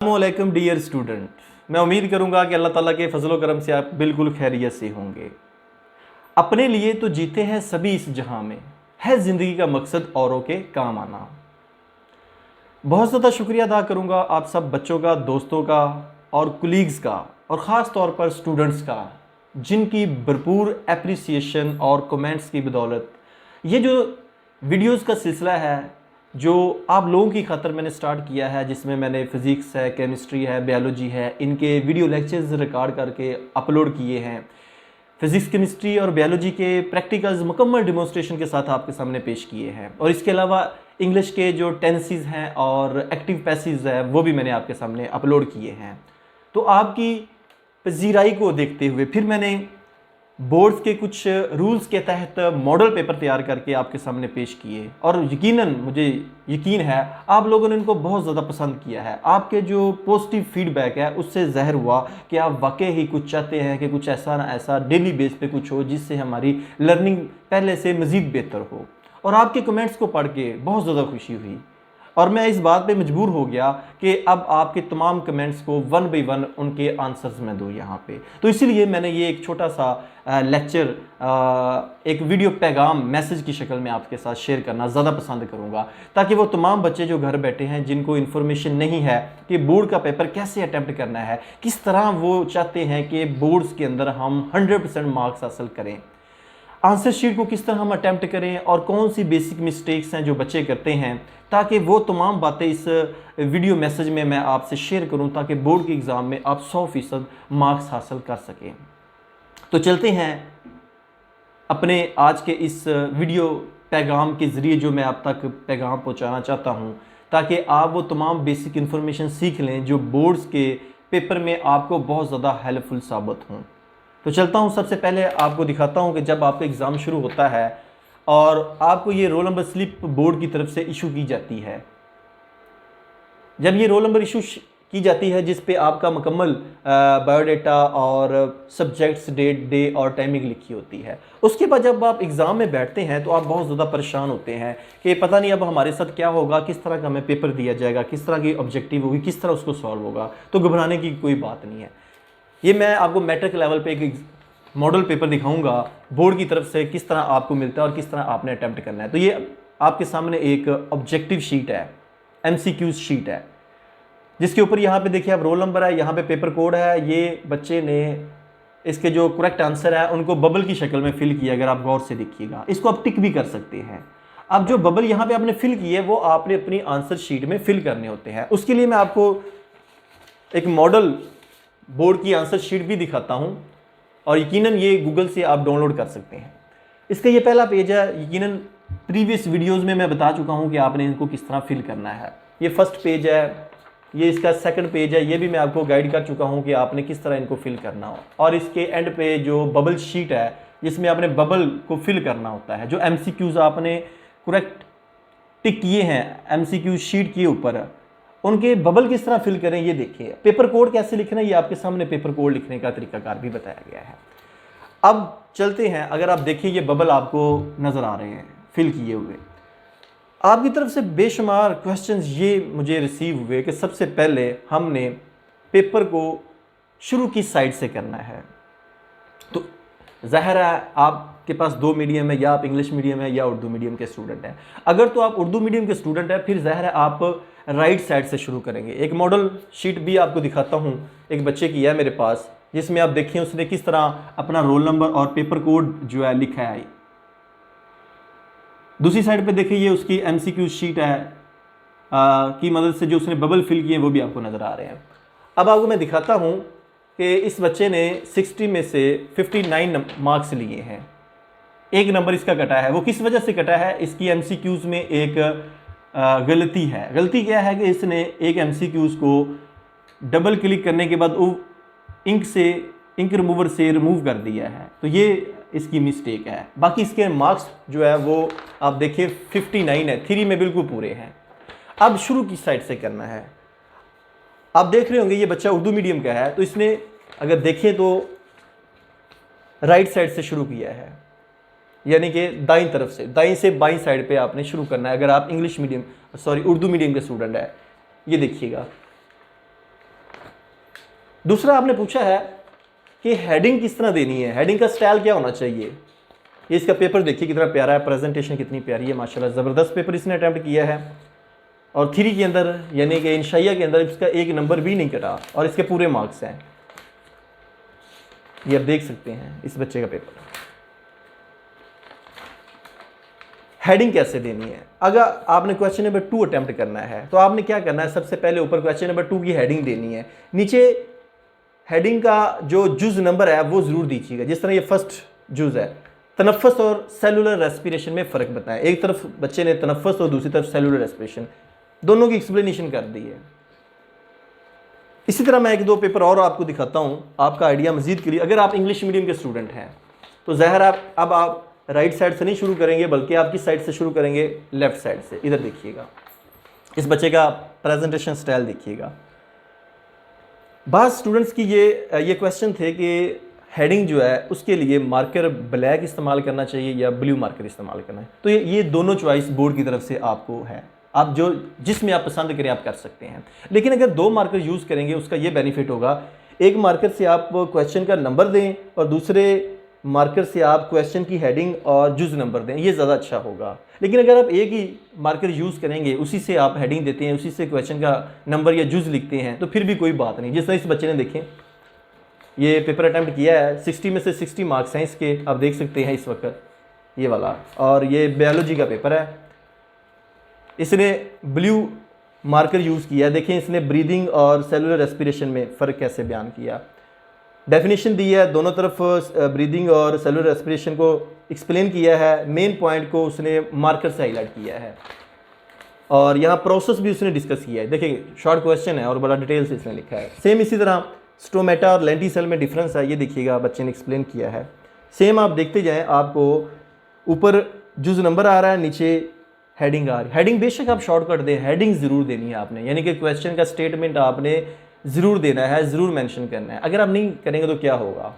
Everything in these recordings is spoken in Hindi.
अस्सलामुअलैकुम डियर स्टूडेंट, मैं उम्मीद करूंगा कि अल्लाह ताला के फजल व करम से आप बिल्कुल खैरियत से होंगे। अपने लिए तो जीते हैं सभी इस जहां में, है ज़िंदगी का मकसद औरों के काम आना। बहुत ज़्यादा शुक्रिया अदा करूंगा आप सब बच्चों का, दोस्तों का और कुलीग्स का और ख़ास तौर पर स्टूडेंट्स का, जिनकी भरपूर एप्रिसिएशन और कमेंट्स की बदौलत ये जो वीडियोस का सिलसिला है जो आप लोगों की खातर मैंने स्टार्ट किया है, जिसमें मैंने फिज़िक्स है, केमिस्ट्री है, बायोलॉजी है, इनके वीडियो लेक्चर्स रिकॉर्ड करके अपलोड किए हैं। फिज़िक्स, केमिस्ट्री और बायोलॉजी के प्रैक्टिकल्स मुकम्मल डिमॉन्स्ट्रेशन के साथ आपके सामने पेश किए हैं। और इसके अलावा इंग्लिश के जो टेंसेस हैं और एक्टिव पैसेज है वो भी मैंने आपके सामने अपलोड किए हैं। तो आपकी पजीराई को देखते हुए फिर मैंने बोर्ड्स के कुछ रूल्स के तहत मॉडल पेपर तैयार करके आपके सामने पेश किए और यकीनन मुझे यकीन है आप लोगों ने इनको बहुत ज़्यादा पसंद किया है। आपके जो पॉजिटिव फीडबैक है उससे ज़ाहिर हुआ कि आप वाकई ही कुछ चाहते हैं कि कुछ ऐसा ना ऐसा डेली बेस पे कुछ हो जिससे हमारी लर्निंग पहले से मज़ीद बेहतर हो। और आपके कमेंट्स को पढ़ के बहुत ज़्यादा खुशी हुई और मैं इस बात पे मजबूर हो गया कि अब आपके तमाम कमेंट्स को वन बाई वन उनके आंसर्स में दूँ यहाँ पे। तो इसीलिए मैंने ये एक छोटा सा लेक्चर, एक वीडियो पैगाम मैसेज की शक्ल में आपके साथ शेयर करना ज़्यादा पसंद करूँगा, ताकि वो तमाम बच्चे जो घर बैठे हैं, जिनको इन्फॉर्मेशन नहीं है कि बोर्ड का पेपर कैसे अटैम्प्ट करना है, किस तरह वो चाहते हैं कि बोर्ड्स के अंदर हम 100% मार्क्स हासिल करें, आंसर शीट को किस तरह हम अटैम्प्ट करें और कौन सी बेसिक मिस्टेक्स हैं जो बच्चे करते हैं, ताकि वो तमाम बातें इस वीडियो मैसेज में मैं आपसे शेयर करूं, ताकि बोर्ड के एग्ज़ाम में आप 100% मार्क्स हासिल कर सकें। तो चलते हैं अपने आज के इस वीडियो पैगाम के ज़रिए जो मैं आप तक पैगाम पहुंचाना चाहता हूं, ताकि आप वो तमाम बेसिक इन्फॉर्मेशन सीख लें जो बोर्ड्स के पेपर में आपको बहुत ज़्यादा हेल्पफुल साबित हों। तो चलता हूँ, सबसे पहले आपको दिखाता हूँ कि जब आपका एग्ज़ाम शुरू होता है और आपको ये रोल नंबर स्लिप बोर्ड की तरफ से इशू की जाती है। जब ये रोल नंबर इशू की जाती है जिस पे आपका मुकम्मल बायोडाटा और सब्जेक्ट्स, डेट, डे और टाइमिंग लिखी होती है, उसके बाद जब आप एग्ज़ाम में बैठते हैं तो आप बहुत ज़्यादा परेशान होते हैं कि पता नहीं अब हमारे साथ क्या होगा, किस तरह का हमें पेपर दिया जाएगा, किस तरह की ऑब्जेक्टिव होगी, किस तरह उसको सॉल्व होगा। तो घबराने की कोई बात नहीं है। ये मैं आपको मैट्रिक लेवल पे एक मॉडल पेपर दिखाऊंगा बोर्ड की तरफ से, किस तरह आपको मिलता है और किस तरह आपने अटैम्प्ट करना है। तो ये आपके सामने एक ऑब्जेक्टिव शीट है, MCQ शीट है, जिसके ऊपर यहाँ पे देखिए आप रोल नंबर है, यहाँ पे पेपर कोड है। ये बच्चे ने इसके जो करेक्ट आंसर है उनको बबल की शक्ल में फिल किया, अगर आप गौर से देखिएगा। इसको आप टिक भी कर सकते हैं। अब जो बबल यहाँ पे आपने फिल किए वो आपने अपनी आंसर शीट में फिल करने होते हैं। उसके लिए मैं आपको एक मॉडल बोर्ड की आंसर शीट भी दिखाता हूं और यकीनन ये गूगल से आप डाउनलोड कर सकते हैं। इसका ये पहला पेज है। यकीनन प्रीवियस वीडियोस में मैं बता चुका हूं कि आपने इनको किस तरह फिल करना है। ये फर्स्ट पेज है, ये इसका सेकंड पेज है, ये भी मैं आपको गाइड कर चुका हूं कि आपने किस तरह इनको फिल करना हो। और इसके एंड पे जो बबल शीट है जिसमें आपने बबल को फिल करना होता है, जो MCQs आपने करेक्ट टिक किए हैं MCQ शीट के ऊपर, उनके बबल किस तरह फिल करें ये देखिए। पेपर कोड कैसे लिखना है ये आपके सामने पेपर कोड लिखने का तरीकाकार भी बताया गया है। अब चलते हैं, अगर आप देखिए ये बबल आपको नज़र आ रहे हैं फिल किए हुए। आपकी तरफ से बेशुमार क्वेश्चंस ये मुझे रिसीव हुए कि सबसे पहले हमने पेपर को शुरू की साइड से करना है। तो ज़ाहिर है आपके पास दो मीडियम है, या आप इंग्लिश मीडियम है या उर्दू मीडियम के स्टूडेंट हैं। अगर तो आप उर्दू मीडियम के स्टूडेंट हैं फिर ज़ाहिर है आप राइट साइड से शुरू करेंगे। एक मॉडल शीट भी आपको दिखाता हूँ, एक बच्चे की है मेरे पास, जिसमें आप देखिए उसने किस तरह अपना रोल नंबर और पेपर कोड जो है लिखा है। दूसरी साइड पे देखिए ये उसकी MCQ शीट है की मदद से जो उसने बबल फिल किए वो भी आपको नज़र आ रहे हैं। अब आपको मैं दिखाता हूँ कि इस बच्चे ने 60 में से 59 मार्क्स लिए हैं। एक नंबर इसका कटा है। वो किस वजह से कटा है? इसकी MCQs में एक गलती है। गलती क्या है कि इसने एक MCQs को डबल क्लिक करने के बाद वो इंक रिमूवर से रिमूव कर दिया है। तो ये इसकी मिस्टेक है। बाकी इसके मार्क्स जो है वो आप देखिए 59 है, 3 में बिल्कुल पूरे हैं। अब शुरू की साइड से करना है। आप देख रहे होंगे ये बच्चा उर्दू मीडियम का है, तो इसने अगर देखें तो राइट साइड से शुरू किया है, यानी कि दाईं तरफ से, दाईं से बाईं साइड पे आपने शुरू करना है। अगर आप इंग्लिश मीडियम उर्दू मीडियम के स्टूडेंट है, ये देखिएगा दूसरा आपने पूछा है कि हेडिंग किस तरह देनी है, हेडिंग का स्टाइल क्या होना चाहिए। ये इसका पेपर देखिए कितना प्यारा है, प्रेजेंटेशन कितनी प्यारी है, माशाल्लाह ज़बरदस्त पेपर इसने अटैम्प्ट किया है। और 3 के अंदर यानी कि इंशाइया के अंदर इसका एक नंबर भी नहीं कटा और इसके पूरे मार्क्स हैं। ये आप देख सकते हैं इस बच्चे का पेपर। हेडिंग कैसे देनी है, अगर आपने क्वेश्चन नंबर 2 अटेम्प्ट करना है तो आपने क्या करना है, सबसे पहले ऊपर क्वेश्चन नंबर 2 की हेडिंग देनी है, नीचे हेडिंग का जो जुज नंबर है वो ज़रूर दीजिएगा। जिस तरह ये फर्स्ट जुज है, तनफ़्फ़ुस और सेलुलर रेस्पिरेशन में फ़र्क बताएं। एक तरफ बच्चे ने तनफ़्फ़ुस और दूसरी तरफ सेलुलर रेस्पिरेशन, दोनों की एक्सप्लेनेशन कर दी है। इसी तरह मैं 1-2 पेपर और आपको दिखाता हूँ, आपका आइडिया मज़ीद क्लियर। अगर आप इंग्लिश मीडियम के स्टूडेंट हैं तो ज़ाहिर अब आप राइट साइड से नहीं शुरू करेंगे बल्कि आप किस साइड से शुरू करेंगे, लेफ्ट साइड से। इधर देखिएगा, इस बच्चे का प्रेजेंटेशन स्टाइल देखिएगा। बाज़ स्टूडेंट्स की ये क्वेश्चन थे कि हेडिंग जो है उसके लिए मार्कर ब्लैक इस्तेमाल करना चाहिए या ब्लू मार्कर इस्तेमाल करना है। तो ये दोनों चॉइस बोर्ड की तरफ से आपको है, आप जिसमें आप पसंद करें आप कर सकते हैं। लेकिन अगर 2 मार्कर यूज़ करेंगे उसका ये बेनिफिट होगा, एक मार्कर से आप क्वेश्चन का नंबर दें और दूसरे मार्कर से आप क्वेश्चन की हेडिंग और जुज नंबर दें, ये ज़्यादा अच्छा होगा। लेकिन अगर आप एक ही मार्कर यूज़ करेंगे, उसी से आप हेडिंग देते हैं, उसी से क्वेश्चन का नंबर या जुज लिखते हैं, तो फिर भी कोई बात नहीं। जिस तरह इस बच्चे ने देखें ये पेपर अटैम्प्ट किया है, 60 में से 60 मार्क्स हैं इसके, आप देख सकते हैं इस वक्त ये वाला। और ये बायोलॉजी का पेपर है, इसने ब्लू मार्कर यूज़ किया है। देखें इसने ब्रीदिंग और सेलुलर रेस्पिरेशन में फ़र्क कैसे बयान किया, डेफिनेशन दी है, दोनों तरफ ब्रीदिंग और सेलुलर रेस्पिरेशन को एक्सप्लेन किया है, मेन पॉइंट को उसने मार्कर से हाईलाइट किया है और यहाँ प्रोसेस भी उसने डिस्कस किया है। देखिए शॉर्ट क्वेश्चन है और बड़ा डिटेल से इसने लिखा है। सेम इसी तरह स्टोमेटा और लेंटिसेल में डिफरेंस है, ये देखिएगा बच्चे ने एक्सप्लेन किया है। सेम आप देखते जाएँ, आपको ऊपर जुज नंबर आ रहा है, नीचे हेडिंग आ रही है। हेडिंग बेशक आप शॉर्टकट दें, हेडिंग ज़रूर देनी है आपने, यानी कि क्वेश्चन का स्टेटमेंट आपने ज़रूर देना है, ज़रूर मेंशन करना है। अगर आप नहीं करेंगे तो क्या होगा,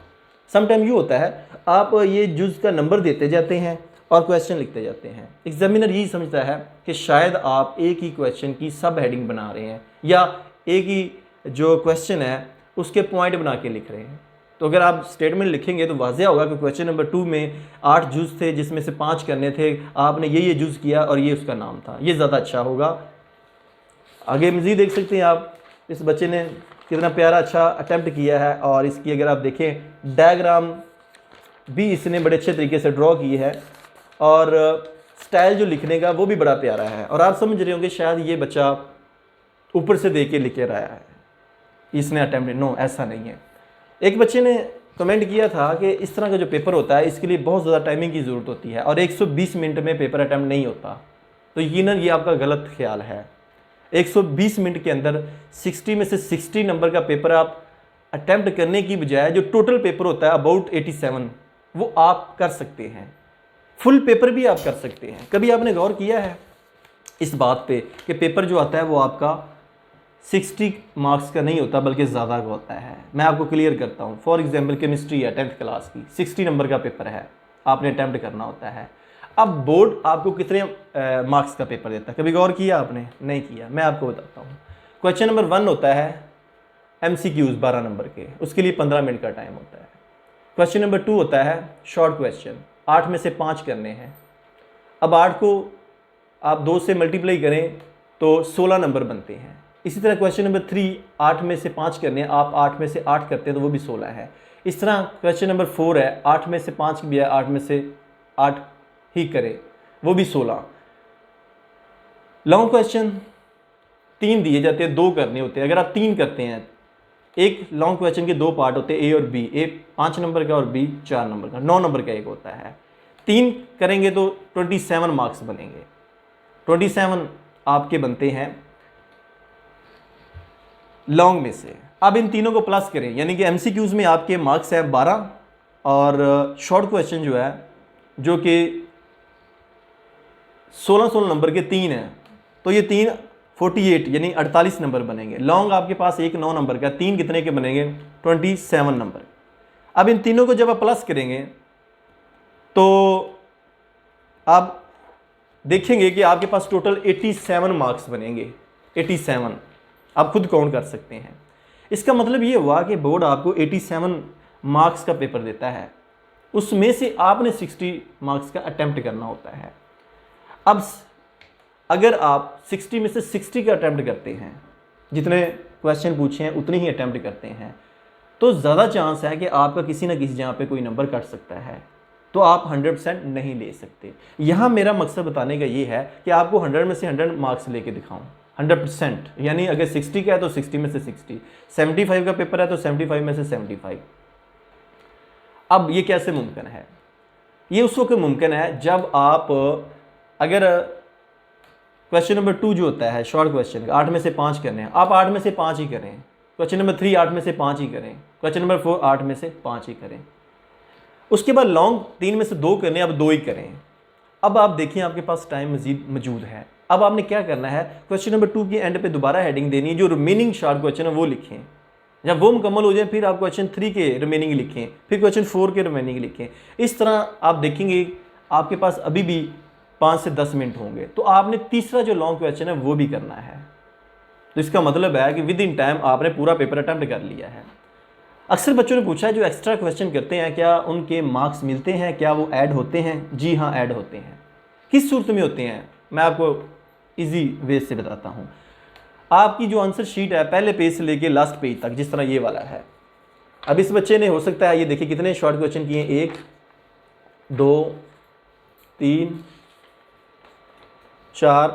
समटाइम ये होता है आप ये जुज का नंबर देते जाते हैं और क्वेश्चन लिखते जाते हैं। एग्जामिनर यही समझता है कि शायद आप एक ही क्वेश्चन की सब हेडिंग बना रहे हैं या एक ही जो क्वेश्चन है उसके पॉइंट बना के लिख रहे हैं। तो अगर आप स्टेटमेंट लिखेंगे तो वाज़ेह होगा कि क्वेश्चन नंबर 2 में 8 जुज थे जिसमें से 5 करने थे, आपने ये जुज किया और ये उसका नाम था, ये ज़्यादा अच्छा होगा। आगे मज़ीद देख सकते हैं आप, इस बच्चे ने कितना प्यारा अच्छा अटेम्प्ट किया है और इसकी अगर आप देखें डायग्राम भी इसने बड़े अच्छे तरीके से ड्रॉ की है और स्टाइल जो लिखने का वो भी बड़ा प्यारा है। और आप समझ रहे होंगे शायद ये बच्चा ऊपर से देख के लिख के आया है, इसने अटेम्प्ट, नो ऐसा नहीं है। एक बच्चे ने कमेंट किया था कि इस तरह का जो पेपर होता है इसके लिए बहुत ज़्यादा टाइमिंग की ज़रूरत होती है और 120 मिनट में पेपर अटेम्प्ट नहीं होता। तो यकीनन ये आपका गलत ख्याल है। 120 मिनट के अंदर 60 में से 60 नंबर का पेपर आप अटेम्प्ट करने की बजाय जो टोटल पेपर होता है अबाउट 87 वो आप कर सकते हैं, फुल पेपर भी आप कर सकते हैं। कभी आपने गौर किया है इस बात पे कि पेपर जो आता है वो आपका 60 मार्क्स का नहीं होता बल्कि ज़्यादा का होता है। मैं आपको क्लियर करता हूँ, फॉर एग्जाम्पल केमिस्ट्री है 10th क्लास की, 60 नंबर का पेपर है, आपने अटेम्प्ट करना होता है। अब बोर्ड आपको कितने मार्क्स का पेपर देता है, कभी गौर किया आपने? नहीं किया। मैं आपको बताता हूँ। क्वेश्चन नंबर 1 होता है MCQs 12 नंबर के, उसके लिए 15 मिनट का टाइम होता है। क्वेश्चन नंबर 2 होता है शॉर्ट क्वेश्चन, 8 में से 5 करने हैं। अब 8 को आप 2 से मल्टीप्लाई करें तो 16 नंबर बनते हैं। इसी तरह क्वेश्चन नंबर 3 8 में से 5 करने हैं, आप 8 में से 8 करते हैं तो वो भी 16 है। इस तरह क्वेश्चन नंबर 4 है 8 में से 5 भी है, 8 में से 8 ही करें वो भी 16। लॉन्ग क्वेश्चन 3 दिए जाते हैं, 2 करने होते हैं। अगर आप 3 करते हैं, एक लॉन्ग क्वेश्चन के 2 पार्ट होते हैं, ए और बी, ए 5 नंबर का और बी 4 नंबर का, 9 नंबर का एक होता है। 3 करेंगे तो 27 मार्क्स बनेंगे, 27 आपके बनते हैं लॉन्ग में से। अब इन तीनों को प्लस करें, यानी कि MCQs में आपके मार्क्स है 12 और शॉर्ट क्वेश्चन जो है जो कि 16 नंबर के 3 हैं, तो ये 3 48 यानी 48 नंबर बनेंगे। लॉन्ग आपके पास एक 9 नंबर का, 3 कितने के बनेंगे? 27 नंबर। अब इन तीनों को जब आप प्लस करेंगे तो आप देखेंगे कि आपके पास टोटल 87 मार्क्स बनेंगे। 87 आप खुद काउंट कर सकते हैं। इसका मतलब ये हुआ कि बोर्ड आपको 87 मार्क्स का पेपर देता है, उसमें से आपने 60 मार्क्स का अटेम्प्ट करना होता है। अब अगर आप 60 में से 60 का अटेम्प्ट करते हैं, जितने क्वेश्चन पूछे हैं उतने ही अटेम्प्ट करते हैं, तो ज़्यादा चांस है कि आपका किसी ना किसी जगह पे कोई नंबर कट सकता है, तो आप 100% नहीं ले सकते। यहाँ मेरा मकसद बताने का ये है कि आपको 100 में से 100 मार्क्स लेके दिखाऊं, 100%। यानी अगर 60 का है तो 60 में से 60, 75 का पेपर है तो 75 में से 75। अब ये कैसे मुमकिन है? ये उस वक्त मुमकिन है जब आप अगर क्वेश्चन नंबर 2 जो होता है शॉर्ट क्वेश्चन, 8 में से 5 करने हैं, आप 8 में से 5 ही करें। क्वेश्चन नंबर 3 8 में से 5 ही करें। क्वेश्चन नंबर 4 8 में से 5 ही करें। उसके बाद लॉन्ग 3 में से 2 करने, अब 2 ही करें। अब आप देखिए आपके पास टाइम मजीद मौजूद है। अब आपने क्या करना है, क्वेश्चन नंबर 2 के एंड पे दोबारा हेडिंग देनी है, जो रिमेनिंग शॉर्ट क्वेश्चन है वो लिखें। जब वो मुकम्मल हो जाए फिर आप क्वेश्चन 3 के रिमेनिंग लिखें, फिर क्वेश्चन 4 के रिमेनिंग लिखें। इस तरह आप देखेंगे आपके पास अभी भी 5 से 10 मिनट होंगे, तो आपने तीसरा जो लॉन्ग क्वेश्चन है वो भी करना है। तो इसका मतलब है कि विद इन टाइम आपने पूरा पेपर अटेम्प्ट कर लिया है। अक्सर बच्चों ने पूछा है जो एक्स्ट्रा क्वेश्चन करते हैं क्या उनके मार्क्स मिलते हैं, क्या वो ऐड होते हैं? जी हाँ, ऐड होते हैं। किस सूरत में होते हैं मैं आपको इजी वे से बताता हूँ। आपकी जो आंसर शीट है पहले पेज से लेके लास्ट पेज तक, जिस तरह ये वाला है, अब इस बच्चे ने हो सकता है ये देखिए कितने शॉर्ट क्वेश्चन किए, 1 2 3 4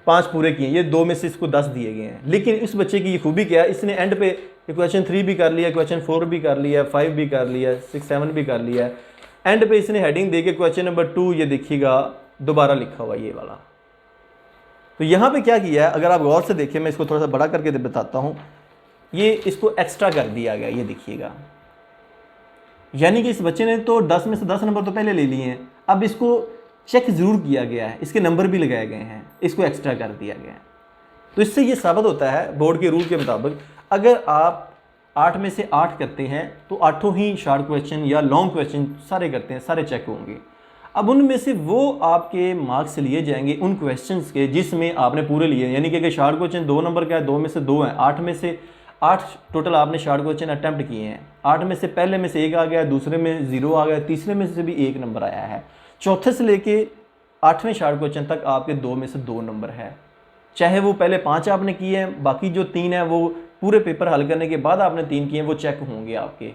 5 पूरे किए, ये 2 में से इसको 10 दिए गए हैं। लेकिन इस बच्चे की ये खूबी क्या है, इसने एंड पे क्वेश्चन 3 भी कर लिया, क्वेश्चन 4 भी कर लिया, 5 भी कर लिया, 6 7 भी कर लिया। एंड पे इसने हेडिंग दे के क्वेश्चन नंबर 2 ये देखिएगा दोबारा लिखा हुआ ये वाला। तो यहाँ पे क्या किया है, अगर आप गौर से देखें, मैं इसको थोड़ा सा बड़ा करके बताता हूँ, ये इसको एक्स्ट्रा कर दिया गया, ये देखिएगा। यानी कि इस बच्चे ने तो 10 में से 10 नंबर तो पहले ले लिए हैं, अब इसको चेक ज़रूर किया गया है, इसके नंबर भी लगाए गए हैं, इसको एक्स्ट्रा कर दिया गया है। तो इससे ये साबित होता है बोर्ड के रूल के मुताबिक अगर आप 8 में से 8 करते हैं तो 8 ही शॉर्ट क्वेश्चन या लॉन्ग क्वेश्चन सारे करते हैं, सारे चेक होंगे। अब उनमें से वो आपके मार्क्स लिए जाएंगे उन क्वेश्चंस के जिसमें आपने पूरे लिए, यानी कि शॉर्ट क्वेश्चन 2 नंबर का है, 2 में से 2 हैं, 8 में से 8 टोटल आपने शॉर्ट क्वेश्चन अटैम्प्ट किए हैं। 8 में से पहले में से 1 आ गया, दूसरे में 0 आ गया, तीसरे में से भी 1 नंबर आया है, चौथे से लेके 8वें शॉर्ट क्वेश्चन तक आपके 2 में से 2 नंबर है। चाहे वो पहले 5 आपने किए हैं, बाकी जो 3 है वो पूरे पेपर हल करने के बाद आपने 3 किए हैं, वो चेक होंगे आपके।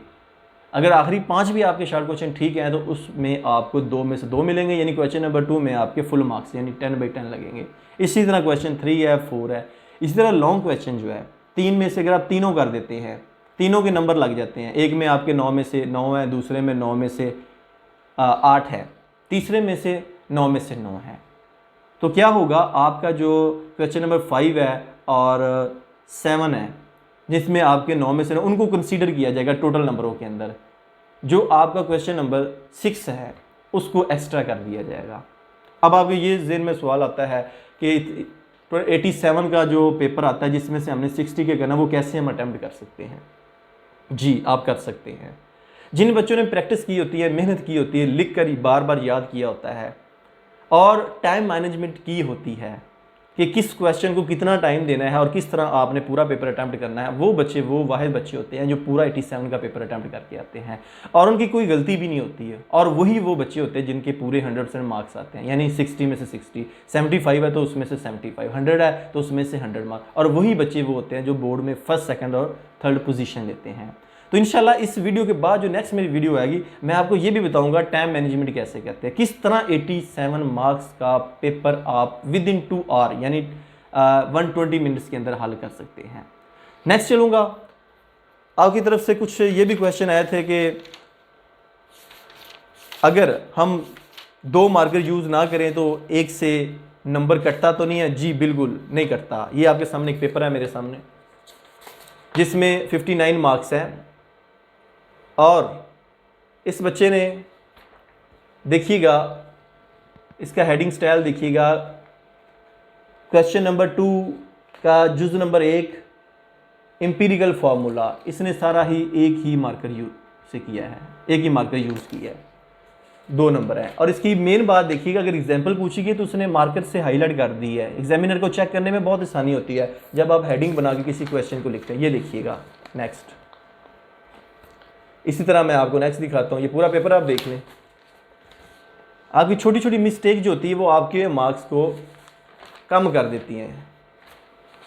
अगर आखिरी 5 भी आपके शॉर्ट क्वेश्चन ठीक हैं तो उसमें आपको 2 में से 2 मिलेंगे, यानी क्वेश्चन नंबर 2 में आपके फुल मार्क्स यानी 10/10 लगेंगे। इसी तरह क्वेश्चन 3 है, 4 है। इसी तरह लॉन्ग क्वेश्चन जो है 3 में से अगर आप तीनों कर देते हैं, तीनों के नंबर लग जाते हैं। एक में आपके 9 में से 9 है, दूसरे में 9 में से 8 है, तीसरे में से 9 में से 9 है। तो क्या होगा, आपका जो क्वेश्चन नंबर 5 है और 7 है जिसमें आपके 9 में से 9 उनको कंसीडर किया जाएगा टोटल नंबरों के अंदर। जो आपका क्वेश्चन नंबर 6 है उसको एक्स्ट्रा कर दिया जाएगा। अब आपको ये ज़हन में सवाल आता है कि 87 का जो पेपर आता है जिसमें से हमने 60 के करना, वो कैसे हम अटैम्प्ट कर सकते हैं? जी, आप कर सकते हैं। जिन बच्चों ने प्रैक्टिस की होती है, मेहनत की होती है, लिख कर बार बार याद किया होता है और टाइम मैनेजमेंट की होती है कि किस क्वेश्चन को कितना टाइम देना है और किस तरह आपने पूरा पेपर अटैम्प्ट करना है, वो बच्चे वो वाहिद बच्चे होते हैं जो पूरा 87 का पेपर अटैम्प्ट करके आते हैं और उनकी कोई गलती भी नहीं होती है। और वही वो बच्चे होते हैं जिनके पूरे 100% मार्क्स आते हैं, यानी 60 में से 60, 75 है तो उसमें से 75, 100 है तो उसमें से 100 मार्क्स। और वही बच्चे वो होते हैं जो बोर्ड में फर्स्ट, सेकंड और थर्ड पोजीशन लेते हैं। तो इंशाल्लाह इस वीडियो के बाद जो नेक्स्ट मेरी वीडियो आएगी मैं आपको ये भी बताऊंगा टाइम मैनेजमेंट कैसे करते हैं, किस तरह 87 मार्क्स का पेपर आप विद इन 2 आवर यानी 120 मिनट्स के अंदर हल कर सकते हैं। नेक्स्ट चलूँगा, आपकी तरफ से कुछ ये भी क्वेश्चन आए थे कि अगर हम 2 मार्कर यूज़ ना करें तो 1 से नंबर कटता तो नहीं है? जी बिल्कुल नहीं कटता। ये आपके सामने एक पेपर है मेरे सामने जिसमें 59 मार्क्स हैं और इस बच्चे ने देखिएगा इसका हेडिंग स्टाइल देखिएगा, क्वेश्चन नंबर 2 का जुज नंबर 1 एम्पिरिकल फार्मूला, इसने सारा ही एक ही मार्कर यूज से किया है, एक ही मार्कर यूज़ किया है। 2 नंबर है। और इसकी मेन बात देखिएगा, अगर एग्जाम्पल पूछेगी तो उसने मार्कर से हाईलाइट कर दी है। एग्जामिनर को चेक करने में बहुत आसानी होती है जब आप हेडिंग बना के किसी क्वेश्चन को लिखते हैं। ये देखिएगा नेक्स्ट, इसी तरह मैं आपको नेक्स्ट दिखाता हूँ। ये पूरा पेपर आप देख लें, आपकी छोटी छोटी मिस्टेक जो होती है वो आपके मार्क्स को कम कर देती हैं।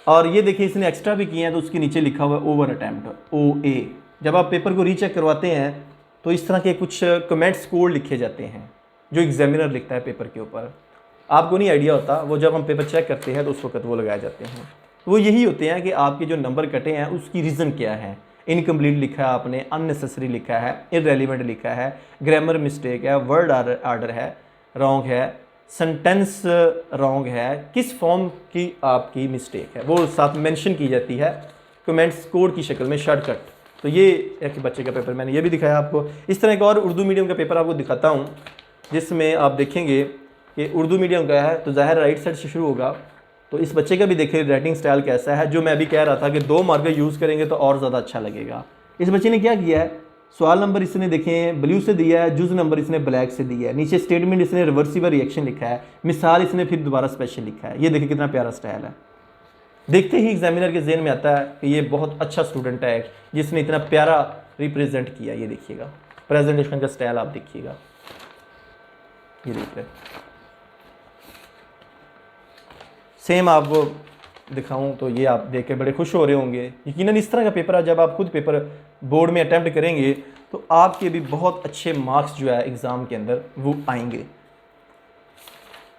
और ये देखिए इसने एक्स्ट्रा भी किए हैं, तो उसके नीचे लिखा हुआ है ओवर अटैम्प्ट OA। जब आप पेपर को रीचेक करवाते हैं तो इस तरह के कुछ कमेंट्स कोड लिखे जाते हैं जो एग्जामिनर लिखता है पेपर के ऊपर। आपको नहीं आइडिया होता, वो जब हम पेपर चेक करते हैं तो उस वक्त वो लगाए जाते हैं। वो यही होते हैं कि आपके जो नंबर कटे हैं उसकी रीज़न क्या है। इनकम्प्लीट लिखा है आपने, अननेसेसरी लिखा है, इररेलेवेंट लिखा है, ग्रामर मिस्टेक है, वर्ड आर्डर है रॉन्ग है, सेंटेंस रॉन्ग है, किस फॉर्म की आपकी मिस्टेक है वो साथ मेंशन की जाती है कमेंट्स कोड की शक्ल में, शॉर्टकट। तो ये एक बच्चे का पेपर मैंने ये भी दिखाया आपको। इस तरह एक और उर्दू मीडियम का पेपर आपको दिखाता हूँ जिसमें आप देखेंगे कि उर्दू मीडियम का है तो ज़ाहिर राइट साइड से शुरू होगा। तो इस बच्चे का भी देखिए राइटिंग स्टाइल कैसा है, जो मैं अभी कह रहा था कि 2 मार्कर यूज़ करेंगे तो और ज़्यादा अच्छा लगेगा। इस बच्चे ने क्या किया है, सवाल नंबर इसने देखें ब्लू से दिया है, जुज नंबर इसने ब्लैक से दिया है, नीचे स्टेटमेंट इसने रिवर्सिबल रिएक्शन लिखा है, मिसाल इसने फिर दोबारा स्पेशल लिखा है। ये देखिए कितना प्यारा स्टाइल है। देखते ही एग्जामिनर के ज़हन में आता है कि ये बहुत अच्छा स्टूडेंट है जिसने इतना प्यारा रिप्रेजेंट किया। ये देखिएगा प्रेजेंटेशन का स्टाइल आप देखिएगा, ये देख रहे सेम आपको दिखाऊं तो ये आप देख के बड़े खुश हो रहे होंगे। यकीनन इस तरह का पेपर है, जब आप खुद पेपर बोर्ड में अटैम्प्ट करेंगे तो आपके भी बहुत अच्छे मार्क्स जो है एग्ज़ाम के अंदर वो आएंगे।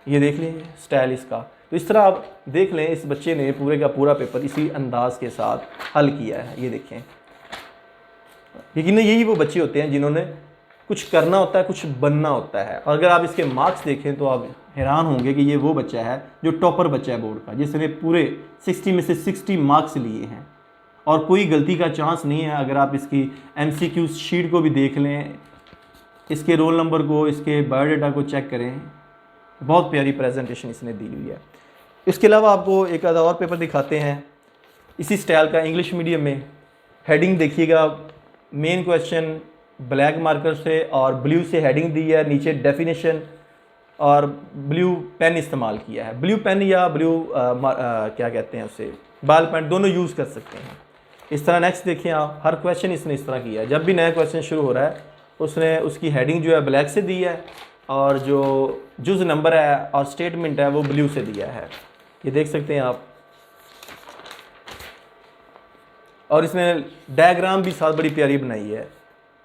ये देख लें स्टाइल इसका। तो इस तरह आप देख लें इस बच्चे ने पूरे का पूरा पेपर इसी अंदाज के साथ हल किया है। ये देखें, यकीनन यही वो बच्चे होते हैं जिन्होंने कुछ करना होता है, कुछ बनना होता है। और अगर आप इसके मार्क्स देखें तो आप हैरान होंगे कि ये वो बच्चा है जो टॉपर बच्चा है बोर्ड का, जिसने पूरे 60 में से 60 मार्क्स लिए हैं और कोई गलती का चांस नहीं है। अगर आप इसकी MCQ शीट को भी देख लें, इसके रोल नंबर को, इसके बायोडाटा को चेक करें, बहुत प्यारी प्रेजेंटेशन इसने दी हुई है। इसके अलावा आपको एक आधा और पेपर दिखाते हैं इसी स्टाइल का, इंग्लिश मीडियम में। हेडिंग देखिएगा, मेन क्वेश्चन ब्लैक मार्कर से और ब्लू से हेडिंग दी है, नीचे डेफिनेशन और ब्लू पेन इस्तेमाल किया है। ब्लू पेन या ब्लू क्या कहते हैं उसे, बाल पेन, दोनों यूज़ कर सकते हैं। इस तरह नेक्स्ट देखिए आप, हर क्वेश्चन इसने इस तरह किया है। जब भी नया क्वेश्चन शुरू हो रहा है उसने उसकी हेडिंग जो है ब्लैक से दी है और जो जुज नंबर है और स्टेटमेंट है वो ब्लू से दिया है। ये देख सकते हैं आप। और इसने डायग्राम भी साथ बड़ी प्यारी बनाई है।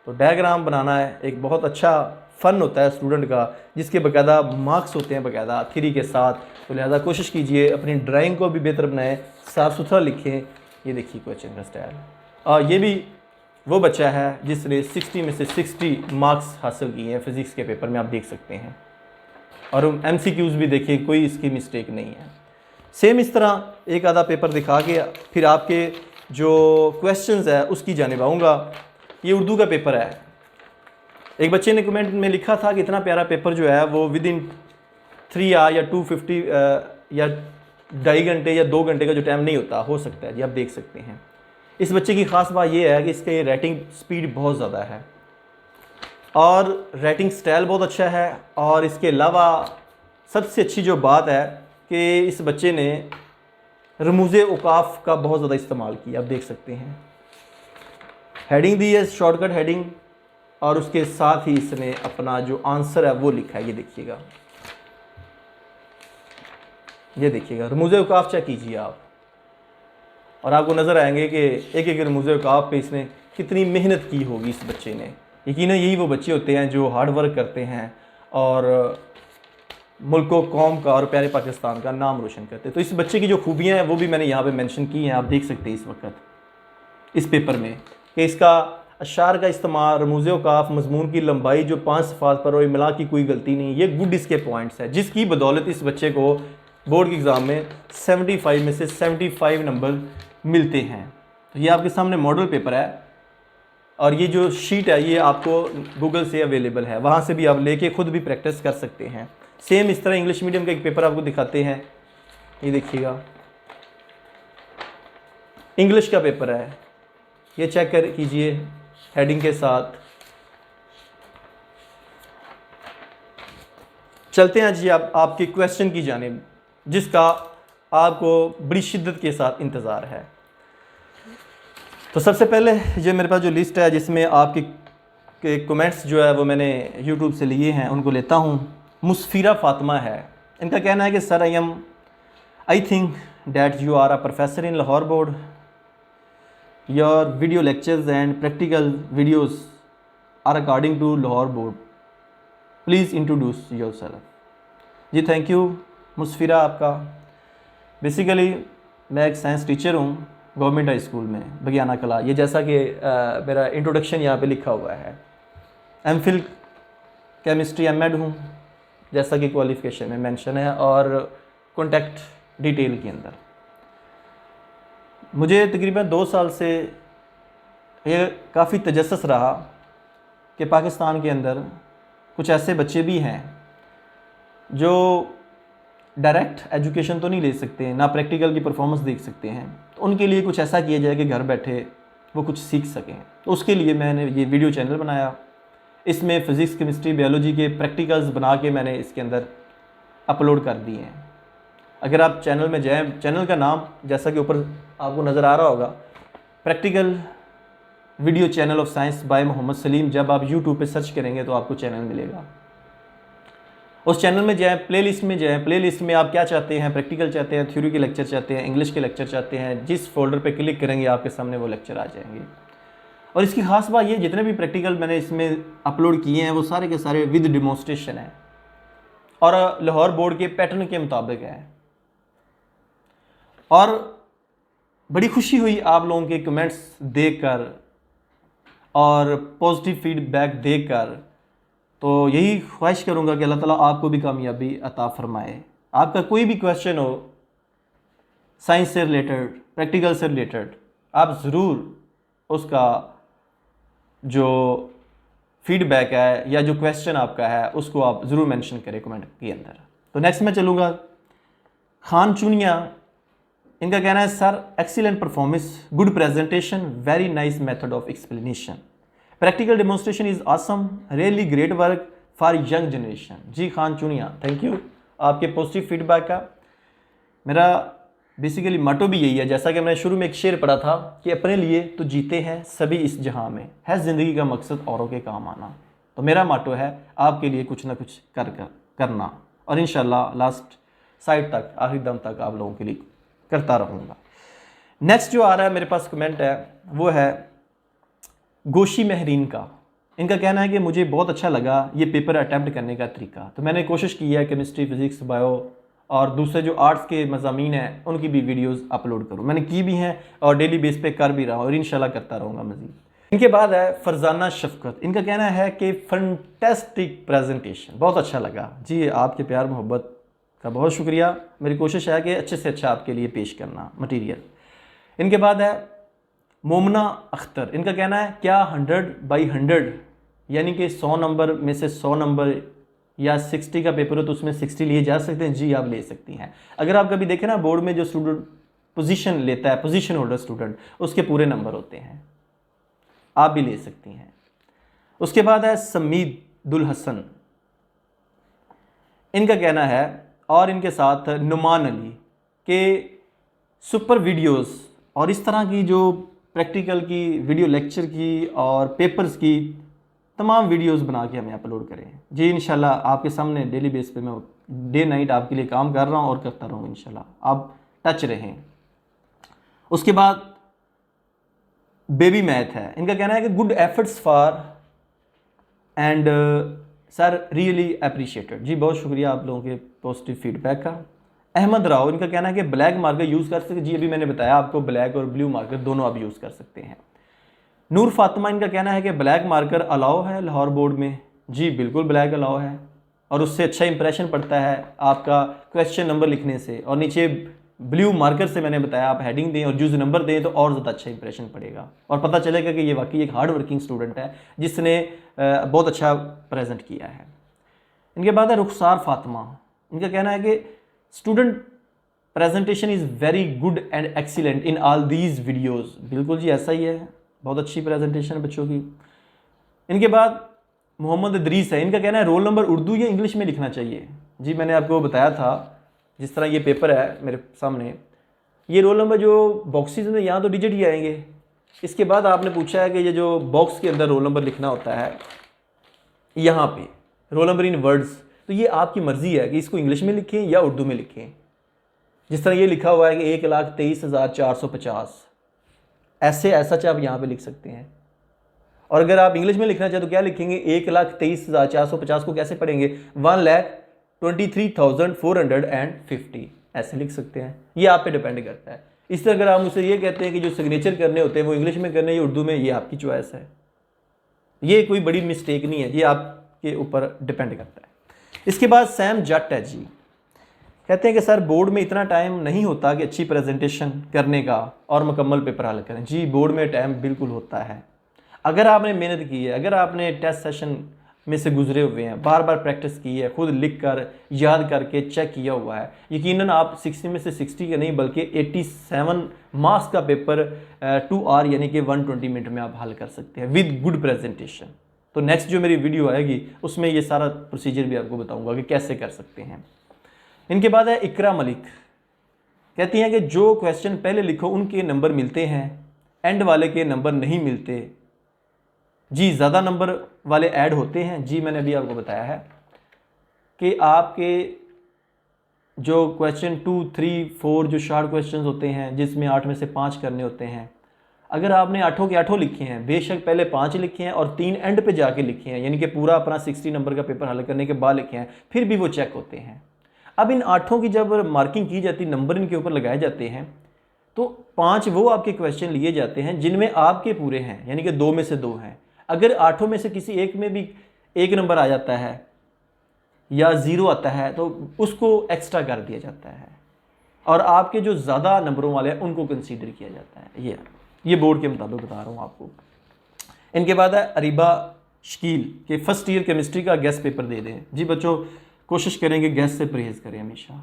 तो डायग्राम बनाना है एक बहुत अच्छा फ़न होता है स्टूडेंट का, जिसके बाकायदा मार्क्स होते हैं बाकायदा थ्री के साथ। तो लिहाजा कोशिश कीजिए अपनी ड्राइंग को भी बेहतर बनाएं, साफ़ सुथरा लिखें। ये देखिए क्वेश्चन का स्टाइल। और ये भी वो बच्चा है जिसने 60 में से 60 मार्क्स हासिल किए हैं फिज़िक्स के पेपर में, आप देख सकते हैं। और MCQs भी देखिए, कोई इसकी मिस्टेक नहीं है। सेम इस तरह एक आधा पेपर दिखा के फिर आपके जो क्वेश्चंस है उसकी जानिब आऊँगा। ये उर्दू का पेपर है। एक बच्चे ने कमेंट में लिखा था कि इतना प्यारा पेपर जो है वो विद इन 3 आवर या 250 या 2.5 घंटे या 2 घंटे का जो टाइम नहीं होता, हो सकता है जी, आप देख सकते हैं। इस बच्चे की ख़ास बात यह है कि इसके राइटिंग स्पीड बहुत ज़्यादा है और राइटिंग स्टाइल बहुत अच्छा है। और इसके अलावा सबसे अच्छी जो बात है कि इस बच्चे ने रमूज़े औकाफ का बहुत ज़्यादा इस्तेमाल किया, आप देख सकते हैं। हेडिंग दी है शॉर्टकट हेडिंग और उसके साथ ही इसने अपना जो आंसर है वो लिखा है। ये देखिएगा, ये देखिएगा रमूज़े औकाफ चेक कीजिए आप और आपको नज़र आएंगे कि एक एक रमूज़े औकाफ पे इसने कितनी मेहनत की होगी इस बच्चे ने। यकीनन यही वो बच्चे होते हैं जो हार्ड वर्क करते हैं और मुल्क को, कौम का और प्यारे पाकिस्तान का नाम रोशन करते हैं। तो इस बच्चे की जो खूबियाँ हैं वो भी मैंने यहाँ पे मेंशन की हैं, आप देख सकते हैं इस वक्त इस पेपर में कि इसका अशार का इस्तेमाल, रमूज़े औकाफ, मजमून की लंबाई जो 5 सफ़ात पर और इमला की कोई गलती नहीं, ये गुड इसके पॉइंट्स हैं, जिसकी बदौलत इस बच्चे को बोर्ड के एग्ज़ाम में 75 में से 75 नंबर मिलते हैं। तो ये आपके सामने मॉडल पेपर है और ये जो शीट है ये आपको गूगल से अवेलेबल है, वहाँ से भी आप लेके खुद भी प्रैक्टिस कर सकते हैं। सेम इस तरह इंग्लिश मीडियम का एक पेपर आपको दिखाते हैं। ये देखिएगा इंग्लिश का पेपर है, ये चेक कर कीजिए हेडिंग के साथ। चलते हैं जी आपके क्वेश्चन की जानिब, जिसका आपको बड़ी शिद्दत के साथ इंतज़ार है। तो सबसे पहले ये मेरे पास जो लिस्ट है जिसमें आपके कमेंट्स जो है वो मैंने यूट्यूब से लिए हैं, उनको लेता हूँ। मुस्फिरा फातिमा है, इनका कहना है कि sir I think that you are a professor in Lahore board, your video lectures and practical videos are according to Lahore board, please introduce yourself. जी थैंक यू मुस्फिरा आपका। बेसिकली मैं एक साइंस टीचर हूँ गवर्नमेंट हाई स्कूल में बगियाना कला, ये जैसा कि मेरा इंट्रोडक्शन यहाँ पे लिखा हुआ है। एमफिल केमिस्ट्री एमएड हूँ जैसा कि क्वालिफ़िकेशन में मेंशन है, और कॉन्टैक्ट डिटेल के अंदर मुझे तकरीबन 2 साल से ये काफ़ी तजस्सुस रहा कि पाकिस्तान के अंदर कुछ ऐसे बच्चे भी हैं जो डायरेक्ट एजुकेशन तो नहीं ले सकते, ना प्रैक्टिकल की परफॉर्मेंस देख सकते हैं, तो उनके लिए कुछ ऐसा किया जाए कि घर बैठे वो कुछ सीख सकें। तो उसके लिए मैंने ये वीडियो चैनल बनाया। इसमें फ़िज़िक्स केमिस्ट्री बायोलॉजी के प्रैक्टिकल्स बना के मैंने इसके अंदर अपलोड कर दिए हैं। अगर आप चैनल में जाएँ, चैनल का नाम जैसा कि ऊपर आपको नज़र आ रहा होगा, practical video channel of science by Mohammad Saleem, जब आप यूट्यूब पे सर्च करेंगे तो आपको चैनल मिलेगा। उस चैनल में जाएँ, प्लेलिस्ट में जाएँ, प्लेलिस्ट में आप क्या चाहते हैं, प्रैक्टिकल चाहते हैं, थ्योरी के लेक्चर चाहते हैं, इंग्लिश के लेक्चर चाहते हैं, जिस फोल्डर पे क्लिक करेंगे आपके सामने वो लेक्चर आ जाएंगे। और इसकी ख़ास बात ये, जितने भी प्रैक्टिकल मैंने इसमें अपलोड किए हैं वो सारे के सारे विद डिमॉन्स्ट्रेशन है और लाहौर बोर्ड के पैटर्न के मुताबिक है। और बड़ी खुशी हुई आप लोगों के कमेंट्स देखकर और पॉजिटिव फीडबैक देकर। तो यही ख्वाहिश करूँगा कि अल्लाह ताला आपको भी कामयाबी अता फरमाए। आपका कोई भी क्वेश्चन हो साइंस से रिलेटेड, प्रैक्टिकल से रिलेटेड, आप ज़रूर उसका जो फीडबैक है या जो क्वेश्चन आपका है उसको आप ज़रूर मेंशन करें कमेंट के अंदर। तो नेक्स्ट मैं चलूँगा खान चुनिया, इनका कहना है sir excellent performance, good presentation, very nice method of explanation, practical demonstration is awesome, really great work for young generation. जी खान चुनिया, थैंक यू आपके पॉजिटिव फीडबैक का। मेरा बेसिकली मोटो भी यही है, जैसा कि मैंने शुरू में एक शेर पढ़ा था कि अपने लिए तो जीते हैं सभी इस जहां में, है ज़िंदगी का मकसद औरों के काम आना। तो मेरा मोटो है आपके लिए कुछ ना कुछ करना, और इंशाल्लाह लास्ट साइड तक, आखिरी दम तक आप लोगों के लिए करता रहूँगा। नेक्स्ट जो आ रहा है मेरे पास कमेंट है वो है गोशी महरीन का। इनका कहना है कि मुझे बहुत अच्छा लगा ये पेपर अटैम्प्ट करने का तरीका। तो मैंने कोशिश की है केमिस्ट्री, फिज़िक्स, बायो और दूसरे जो आर्ट्स के मज़ामीन हैं उनकी भी वीडियोस अपलोड करूँ। मैंने की भी हैं और डेली बेस पे कर भी रहा हूँ और इंशाल्लाह करता रहूँगा मज़ीद। इनके बाद है फरजाना शफकत, इनका कहना है कि फंटेस्टिक प्रेजेंटेशन, बहुत अच्छा लगा। जी आपके प्यार मोहब्बत का बहुत शुक्रिया। मेरी कोशिश है कि अच्छे से अच्छा आपके लिए पेश करना मटीरियल। इनके बाद है मोमना अख्तर, इनका कहना है क्या 100/100 यानी कि 100 नंबर में से 100 नंबर या 60 का पेपर हो तो उसमें 60 लिए जा सकते हैं? जी आप ले सकती हैं। अगर आप कभी देखें ना बोर्ड में जो स्टूडेंट पोजीशन लेता है, पोजीशन होल्डर स्टूडेंट, उसके पूरे नंबर होते हैं, आप भी ले सकती हैं। उसके बाद है समीदुल हसन, इनका कहना है और इनके साथ नुमान अली के सुपर वीडियोस और इस तरह की जो प्रैक्टिकल की, वीडियो लेक्चर की और पेपर्स की तमाम वीडियोस बना के हमें अपलोड करें। जी इंशाल्लाह आपके सामने डेली बेस पे मैं डे नाइट आपके लिए काम कर रहा हूँ और करता रहूँगा इंशाल्लाह, आप टच रहें। उसके बाद बेबी मैथ है, इनका कहना है कि good efforts for and sir really appreciated. जी बहुत शुक्रिया आप लोगों के पॉजिटिव फीडबैक का। अहमद राव, इनका कहना है कि ब्लैक मार्कर यूज़ कर सकते। जी अभी मैंने बताया आपको, ब्लैक और ब्लू मार्कर दोनों आप यूज़ कर सकते हैं। नूर फातिमा, इनका कहना है कि ब्लैक मार्कर अलाउ है लाहौर बोर्ड में। जी बिल्कुल ब्लैक अलाउ है और उससे अच्छा इंप्रेशन पड़ता है आपका क्वेश्चन नंबर लिखने से, और नीचे ब्लू मार्कर से मैंने बताया आप हेडिंग दें और यूज़ नंबर दें तो और ज़्यादा अच्छा इंप्रेशन पड़ेगा और पता चलेगा कि ये वाकई एक हार्ड वर्किंग स्टूडेंट है जिसने बहुत अच्छा प्रेजेंट किया है। इनके बाद है रुखसार फातिमा, इनका कहना है कि student presentation is very good and excellent in all these videos. बिल्कुल जी ऐसा ही है, बहुत अच्छी प्रेजेंटेशन है बच्चों की। इनके बाद मोहम्मद इदरीस है, इनका कहना है रोल नंबर उर्दू या इंग्लिश में लिखना चाहिए। जी मैंने आपको बताया था, जिस तरह ये पेपर है मेरे सामने, ये रोल नंबर जो बॉक्सेस में यहाँ तो डिजिट ही आएंगे, इसके बाद आपने पूछा है कि ये जो बॉक्स के अंदर रोल नंबर लिखना होता है यहाँ पे रोल नंबर इन वर्ड्स, तो ये आपकी मर्ज़ी है कि इसको इंग्लिश में लिखें या उर्दू में लिखें। जिस तरह ये लिखा हुआ है कि 1,23,450, ऐसे ऐसा चाहे आप यहाँ पे लिख सकते हैं। और अगर आप इंग्लिश में लिखना चाहें तो क्या लिखेंगे, 1,23,450 को कैसे पढ़ेंगे, 1,23,450 ऐसे लिख सकते हैं। ये आप पे डिपेंड करता है। इस तरह अगर आप मुझसे ये कहते हैं कि जो सिग्नेचर करने होते हैं वो इंग्लिश में करने या उर्दू में, ये आपकी चॉइस है, ये कोई बड़ी मिस्टेक नहीं है, ये आपके ऊपर डिपेंड करता है। इसके बाद सैम जट है जी, कहते हैं कि सर बोर्ड में इतना टाइम नहीं होता कि अच्छी प्रेजेंटेशन करने का और मुकम्मल पेपर हल करें। जी बोर्ड में टाइम बिल्कुल होता है, अगर आपने मेहनत की है, अगर आपने टेस्ट सेशन में से गुजरे हुए हैं, बार बार प्रैक्टिस की है, खुद लिख कर याद करके चेक किया हुआ है, यकीनन आप 60 में से 60 का नहीं बल्कि 87 मार्क्स का पेपर 2 आवर यानी कि 120 मिनट में आप हल कर सकते हैं विद गुड प्रेजेंटेशन। तो नेक्स्ट जो मेरी वीडियो आएगी उसमें ये सारा प्रोसीजर भी आपको बताऊंगा कि कैसे कर सकते हैं। इनके बाद है इकरा मलिक, कहती हैं कि जो क्वेश्चन पहले लिखो उनके नंबर मिलते हैं, एंड वाले के नंबर नहीं मिलते। जी ज़्यादा नंबर वाले ऐड होते हैं। जी मैंने अभी आपको बताया है कि आपके जो क्वेश्चन 2, 3, 4 जो शार्ट क्वेश्चंस होते हैं जिसमें 8 में से 5 करने होते हैं, अगर आपने 8 के 8 लिखे हैं, बेशक पहले 5 लिखे हैं और 3 एंड पे जाके लिखे हैं, यानी कि पूरा अपना 60 नंबर का पेपर हल करने के बाद लिखे हैं, फिर भी वो चेक होते हैं। अब इन 8 की जब मार्किंग की जाती, नंबर इनके ऊपर लगाए जाते हैं, तो 5 वो आपके क्वेश्चन लिए जाते हैं जिनमें आपके पूरे हैं, यानी कि 2 में से 2 हैं। अगर 8 में से किसी एक में भी 1 नंबर आ जाता है या 0 आता है तो उसको एक्स्ट्रा कर दिया जाता है और आपके जो ज़्यादा नंबरों वाले हैं उनको कंसीडर किया जाता है। ये बोर्ड के मुताबिक बता रहा हूँ आपको। इनके बाद है अरीबा शकील के फर्स्ट ईयर केमिस्ट्री का गेस्ट पेपर दे दें। जी बच्चों कोशिश करेंगे गेस्ट से परहेज़ करें हमेशा।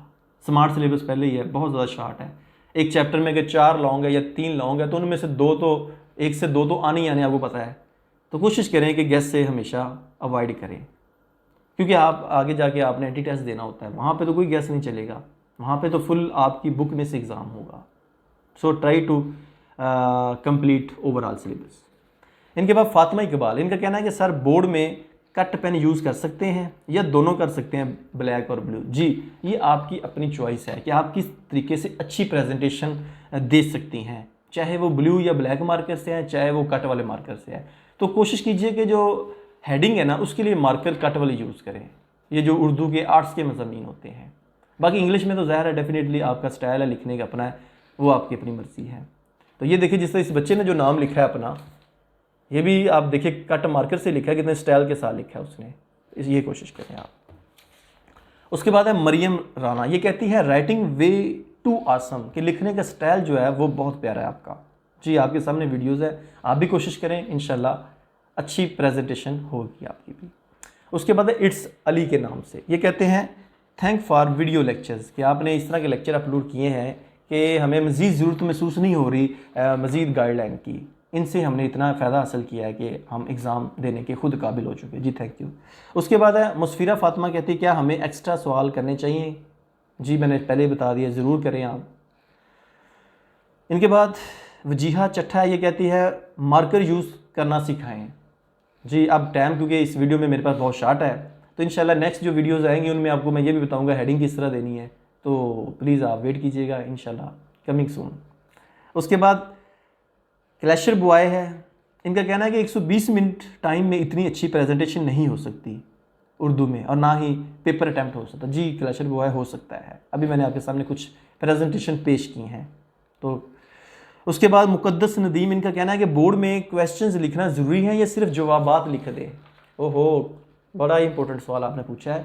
स्मार्ट सिलेबस पहले ही है, बहुत ज़्यादा शार्ट है। एक चैप्टर में अगर 4 लॉन्ग है या 3 लॉन्ग है तो उनमें से 2 तो 1 से 2 तो आने ही आने, आपको पता है। तो कोशिश करें कि गेस्ट से हमेशा अवॉइड करें, क्योंकि आप आगे जाके आपने एंटी टेस्ट देना होता है, वहाँ पे तो कोई गेस्ट नहीं चलेगा, वहाँ पे तो फुल आपकी बुक में से एग्ज़ाम होगा। So try to complete overall syllabus. इनके बाद फातिमा इकबाल, इनका कहना है कि सर बोर्ड में कट पेन यूज़ कर सकते हैं या दोनों कर सकते हैं, ब्लैक और ब्लू। जी ये आपकी अपनी चॉइस है कि आप किस तरीके से अच्छी प्रेजेंटेशन दे सकती हैं, चाहे वो ब्लू या ब्लैक मार्कर से है, चाहे वो कट वाले मार्कर से है। तो कोशिश कीजिए कि जो हेडिंग है ना उसके लिए मार्कर कट वाले यूज़ करें, ये जो उर्दू के आर्ट्स के मज़ामीन होते हैं। बाकी इंग्लिश में तो ज़ाहिर है डेफिनेटली आपका स्टाइल है लिखने का अपना है, वो आपकी अपनी मर्ज़ी है। तो ये देखिए जिस तरह इस बच्चे ने जो नाम लिखा है अपना, ये भी आप देखिए कट मार्कर से लिखा है, कितने स्टाइल के साथ लिखा है उसने, ये कोशिश करें आप। उसके बाद है मरियम राना, ये कहती है राइटिंग वे टू आसम, कि लिखने का स्टाइल जो है वो बहुत प्यारा है आपका। जी आपके सामने वीडियोज़ है, आप भी कोशिश करें, इंशाल्लाह अच्छी प्रेजेंटेशन होगी आपकी भी। उसके बाद है इट्स अली के नाम से, ये कहते हैं थैंक फॉर वीडियो लेक्चर्स, कि आपने इस तरह के लेक्चर अपलोड किए हैं कि हमें मज़ीद ज़रूरत महसूस नहीं हो रही मज़ीद गाइडलाइन की, इनसे हमने इतना फ़ायदा हासिल किया है कि हम एग्ज़ाम देने के खुद काबिल हो चुके। जी थैंक यू। उसके बाद है मुस्फिरा फातिमा, कहती है क्या हमें एक्स्ट्रा सवाल करने चाहिए। जी मैंने पहले बता दिया, ज़रूर करें आप। इनके बाद वजीहा चट्ठा, ये कहती है मार्कर यूज़ करना सिखाएं। जी अब टाइम क्योंकि इस वीडियो में मेरे पास बहुत शार्ट है, तो इंशाल्लाह नेक्स्ट जो वीडियोज़ आएंगी उनमें आपको मैं ये भी बताऊँगा हेडिंग किस तरह देनी है, तो प्लीज़ आप वेट कीजिएगा, इंशाल्लाह कमिंग सून। उसके बाद क्लैशर बॉय है, इनका कहना है कि 120 मिनट टाइम में इतनी अच्छी प्रेजेंटेशन नहीं हो सकती उर्दू में, और ना ही पेपर अटैम्प्ट हो सकता। जी क्लैशर बॉय हो सकता है, अभी मैंने आपके सामने कुछ प्रेजेंटेशन पेश की हैं। तो उसके बाद मुकद्दस नदीम, इनका कहना है कि बोर्ड में क्वेश्चंस लिखना ज़रूरी है या सिर्फ जवाबात लिख दे। ओहो बड़ा ही इंपॉर्टेंट सवाल आपने पूछा है।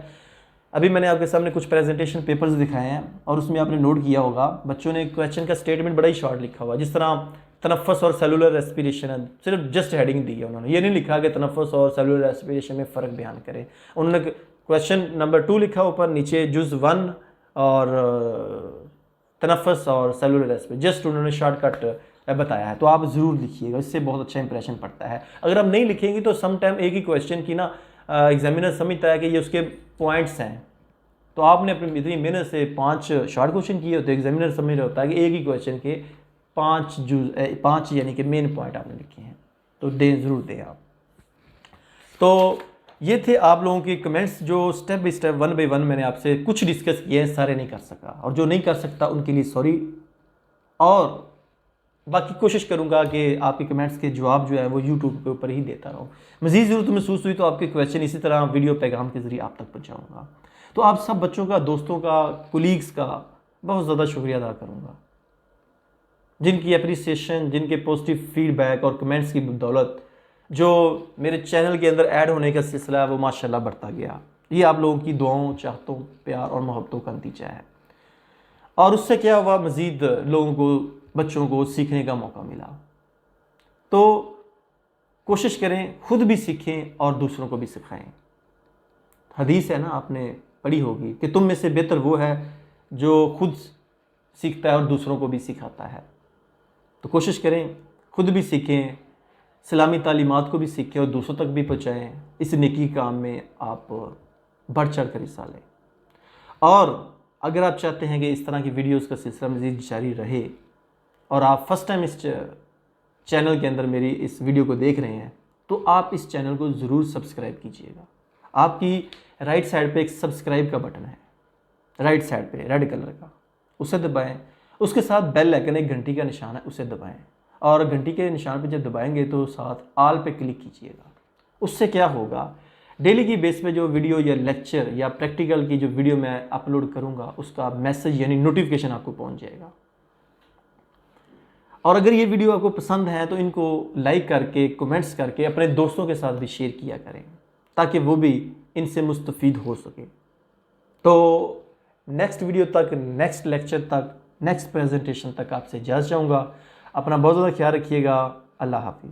अभी मैंने आपके सामने कुछ प्रेजेंटेशन पेपर्स दिखाए हैं और उसमें आपने नोट किया होगा बच्चों ने क्वेश्चन का स्टेटमेंट बड़ा ही शॉर्ट लिखा हुआ, जिस तरह तनफ़्फ़ुस और सेलुलर रेस्पिरेशन है, सिर्फ जस्ट हेडिंग दी है उन्होंने, ये नहीं लिखा कि तनफ़्फ़ुस और सेलुलर रेस्पिरेशन में फ़र्क बयान करें। उन्होंने क्वेश्चन नंबर 2 लिखा ऊपर, नीचे जुज़ 1 और तनफ़्फ़ुस और सेलुलर रेस्पिरेशन, जस्ट उन्होंने शॉर्टकट बताया है। तो आप ज़रूर लिखिएगा, इससे बहुत अच्छा इंप्रेशन पड़ता है। अगर आप नहीं लिखेंगे तो सम टाइम एक ही क्वेश्चन की ना एग्जामिनर समझता है कि ये उसके पॉइंट्स हैं, तो आपने अपनी इतनी मेहनत से 5 शॉर्ट क्वेश्चन किए होते, एग्जामिनर समझ रहा होता है कि एक ही क्वेश्चन के 5 यानी कि मेन पॉइंट आपने लिखे हैं, तो ज़रूर दें आप। तो ये थे आप लोगों के कमेंट्स जो स्टेप बाय स्टेप 1 बाय 1 मैंने आपसे कुछ डिस्कस किए हैं, सारे नहीं कर सका, और जो नहीं कर सकता उनके लिए सॉरी, और बाकी कोशिश करूंगा कि आपके कमेंट्स के जवाब जो है वो यूट्यूब के ऊपर ही देता रहूँ। मज़ीद ज़रूरत महसूस हुई तो आपके क्वेश्चन इसी तरह वीडियो पैगाम के ज़रिए आप तक पहुँचाऊँगा। तो आप सब बच्चों का, दोस्तों का, कोलीग्स का बहुत ज़्यादा शुक्रिया अदा करूँगा, जिनकी अप्रिसिएशन, जिनके पॉजिटिव फीडबैक और कमेंट्स की बदौलत जो मेरे चैनल के अंदर ऐड होने का सिलसिला है वो माशाल्लाह बढ़ता गया। ये आप लोगों की दुआओं, चाहतों, प्यार और मोहब्बतों का नतीजा है। और उससे क्या हुआ, मज़ीद लोगों को, बच्चों को सीखने का मौका मिला। तो कोशिश करें खुद भी सीखें और दूसरों को भी सिखाएं। हदीस है ना, आपने पढ़ी होगी कि तुम में से बेहतर वो है जो खुद सीखता है और दूसरों को भी सिखाता है। तो कोशिश करें खुद भी सीखें, इस्लामी तालीमात को भी सीखें और दूसरों तक भी पहुँचाएँ। इस नेकी काम में आप बढ़ चढ़ कर हिस्सा लें। और अगर आप चाहते हैं कि इस तरह की वीडियोस का सिलसिला मज़ीद जारी रहे और आप फर्स्ट टाइम इस चैनल के अंदर मेरी इस वीडियो को देख रहे हैं, तो आप इस चैनल को ज़रूर सब्सक्राइब कीजिएगा। आपकी राइट साइड पे एक सब्सक्राइब का बटन है, राइट साइड पे रेड कलर का, उसे दबाएं। उसके साथ बेल आइकन, एक घंटी का निशान है, उसे दबाएं। और घंटी के निशान पे जब दबाएंगे तो साथ आल पे क्लिक कीजिएगा। उससे क्या होगा, डेली की बेस पे जो वीडियो या लेक्चर या प्रैक्टिकल की जो वीडियो मैं अपलोड करूँगा उसका मैसेज यानी नोटिफिकेशन आपको पहुँच जाएगा। और अगर ये वीडियो आपको पसंद है तो इनको लाइक करके, कमेंट्स करके अपने दोस्तों के साथ भी शेयर किया करें ताकि वो भी इनसे मुस्तफ़ीद हो सके। तो नेक्स्ट वीडियो तक, नेक्स्ट लेक्चर तक, नेक्स्ट प्रेजेंटेशन तक आपसे इजाज़त चाहूँगा। अपना बहुत ज़्यादा ख्याल रखिएगा। अल्लाह हाफिज़।